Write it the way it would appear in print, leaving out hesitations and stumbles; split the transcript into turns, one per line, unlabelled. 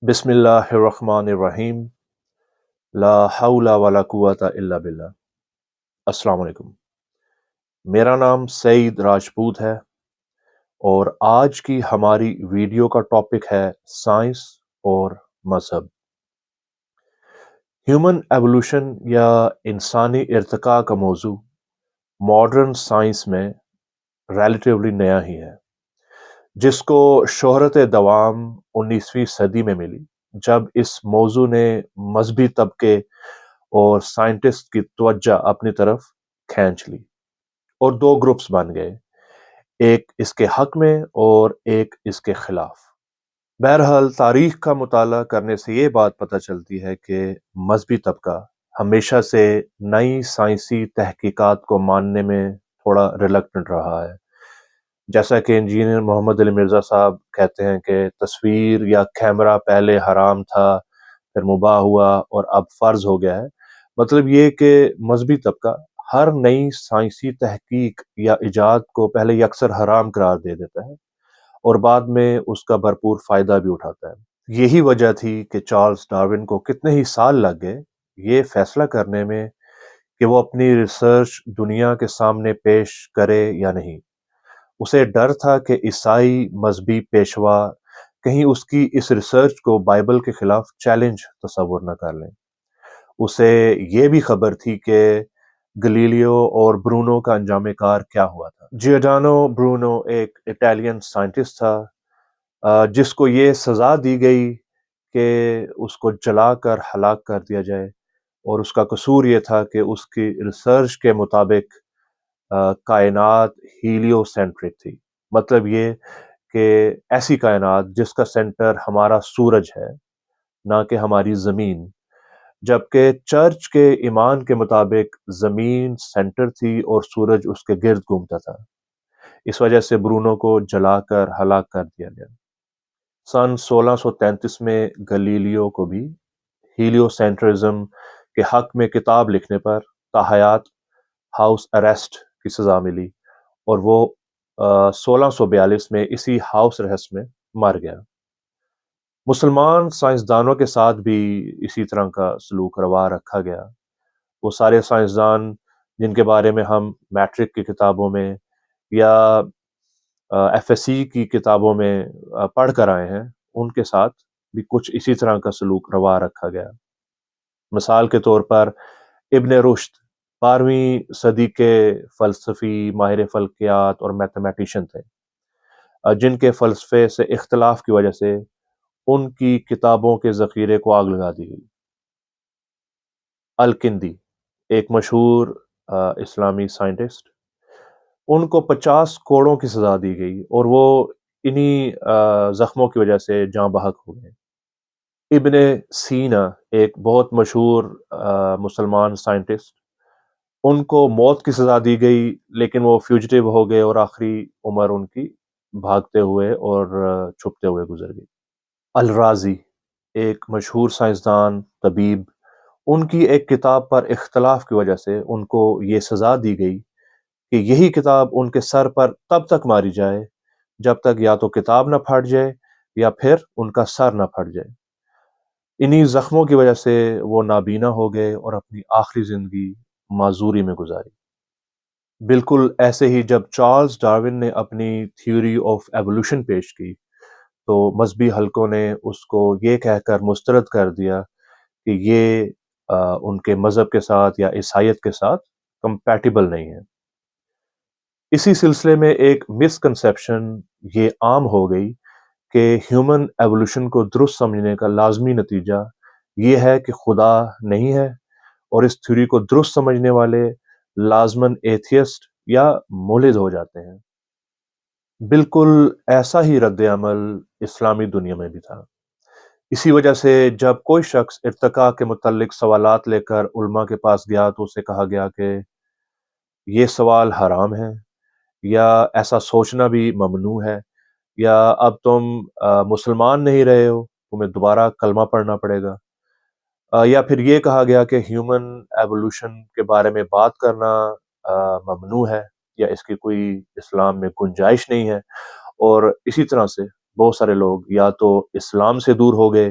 بسم اللہ الرحمن الرحیم۔ لا حول ولا قوۃ الا باللہ۔ السلام علیکم، میرا نام سعید راجپوت ہے اور آج کی ہماری ویڈیو کا ٹاپک ہے سائنس اور مذہب۔ ہیومن ایوولوشن یا انسانی ارتقاء کا موضوع ماڈرن سائنس میں ریلیٹیولی نیا ہی ہے، جس کو شہرت دوام 19ویں صدی میں ملی جب اس موضوع نے مذہبی طبقے اور سائنٹسٹ کی توجہ اپنی طرف کھینچ لی اور دو گروپس بن گئے، ایک اس کے حق میں اور ایک اس کے خلاف۔ بہرحال تاریخ کا مطالعہ کرنے سے یہ بات پتہ چلتی ہے کہ مذہبی طبقہ ہمیشہ سے نئی سائنسی تحقیقات کو ماننے میں تھوڑا ریلکٹنٹ رہا ہے۔ جیسا کہ انجینئر محمد علی مرزا صاحب کہتے ہیں کہ تصویر یا کیمرہ پہلے حرام تھا، پھر مباح ہوا اور اب فرض ہو گیا ہے۔ مطلب یہ کہ مذہبی طبقہ ہر نئی سائنسی تحقیق یا ایجاد کو پہلے یکسر حرام قرار دے دیتا ہے اور بعد میں اس کا بھرپور فائدہ بھی اٹھاتا ہے۔ یہی وجہ تھی کہ چارلس ڈارون کو کتنے ہی سال لگ گئے یہ فیصلہ کرنے میں کہ وہ اپنی ریسرچ دنیا کے سامنے پیش کرے یا نہیں۔ اسے ڈر تھا کہ عیسائی مذہبی پیشوا کہیں اس کی اس ریسرچ کو بائبل کے خلاف چیلنج تصور نہ کر لیں۔ اسے یہ بھی خبر تھی کہ گلیلیو اور برونو کا انجام کار کیا ہوا تھا۔ جیوڈانو برونو ایک اٹالین سائنٹسٹ تھا جس کو یہ سزا دی گئی کہ اس کو جلا کر ہلاک کر دیا جائے، اور اس کا قصور یہ تھا کہ اس کی ریسرچ کے مطابق کائنات ہیلیو سینٹرک تھی۔ مطلب یہ کہ ایسی کائنات جس کا سینٹر ہمارا سورج ہے، نہ کہ ہماری زمین، جبکہ چرچ کے ایمان کے مطابق زمین سینٹر تھی اور سورج اس کے گرد گھومتا تھا۔ اس وجہ سے برونو کو جلا کر ہلاک کر دیا گیا۔ سن 1633 میں گلیلیو کو بھی ہیلیو سینٹرزم کے حق میں کتاب لکھنے پر تاحیات ہاؤس اریسٹ کی سزا ملی اور وہ 1642 میں اسی ہاؤس اریسٹ میں مر گیا۔ مسلمان سائنسدانوں کے ساتھ بھی اسی طرح کا سلوک روا رکھا گیا۔ وہ سارے سائنسدان جن کے بارے میں ہم میٹرک کی کتابوں میں یا ایف ایس سی کی کتابوں میں پڑھ کر آئے ہیں، ان کے ساتھ بھی کچھ اسی طرح کا سلوک روا رکھا گیا۔ مثال کے طور پر ابن رشد 12ویں صدی کے فلسفی، ماہر فلکیات اور میتھمیٹیشین تھے، جن کے فلسفے سے اختلاف کی وجہ سے ان کی کتابوں کے ذخیرے کو آگ لگا دی گئی۔ الکندی ایک مشہور اسلامی سائنٹسٹ، ان کو 50 کوڑوں کی سزا دی گئی اور وہ انہی زخموں کی وجہ سے جاں بحق ہو گئے۔ ابن سینا ایک بہت مشہور مسلمان سائنٹسٹ، ان کو موت کی سزا دی گئی لیکن وہ فیوجیٹیو ہو گئے اور آخری عمر ان کی بھاگتے ہوئے اور چھپتے ہوئے گزر گئی۔ الرازی ایک مشہور سائنسدان، طبیب، ان کی ایک کتاب پر اختلاف کی وجہ سے ان کو یہ سزا دی گئی کہ یہی کتاب ان کے سر پر تب تک ماری جائے جب تک یا تو کتاب نہ پھٹ جائے یا پھر ان کا سر نہ پھٹ جائے۔ انہی زخموں کی وجہ سے وہ نابینا ہو گئے اور اپنی آخری زندگی معذوری میں گزاری۔ بالکل ایسے ہی جب چارلس ڈارون نے اپنی تھیوری آف ایوولوشن پیش کی تو مذہبی حلقوں نے اس کو یہ کہہ کر مسترد کر دیا کہ یہ ان کے مذہب کے ساتھ یا عیسائیت کے ساتھ کمپیٹیبل نہیں ہے۔ اسی سلسلے میں ایک مسکنسیپشن یہ عام ہو گئی کہ ہیومن ایوولوشن کو درست سمجھنے کا لازمی نتیجہ یہ ہے کہ خدا نہیں ہے، اور اس تھیوری کو درست سمجھنے والے لازماً ایتھیسٹ یا مولد ہو جاتے ہیں۔ بالکل ایسا ہی رد عمل اسلامی دنیا میں بھی تھا۔ اسی وجہ سے جب کوئی شخص ارتقاء کے متعلق سوالات لے کر علماء کے پاس گیا تو اسے کہا گیا کہ یہ سوال حرام ہے، یا ایسا سوچنا بھی ممنوع ہے، یا اب تم مسلمان نہیں رہے ہو، تمہیں دوبارہ کلمہ پڑھنا پڑے گا، یا پھر یہ کہا گیا کہ ہیومن ایوولوشن کے بارے میں بات کرنا ممنوع ہے یا اس کی کوئی اسلام میں گنجائش نہیں ہے۔ اور اسی طرح سے بہت سارے لوگ یا تو اسلام سے دور ہو گئے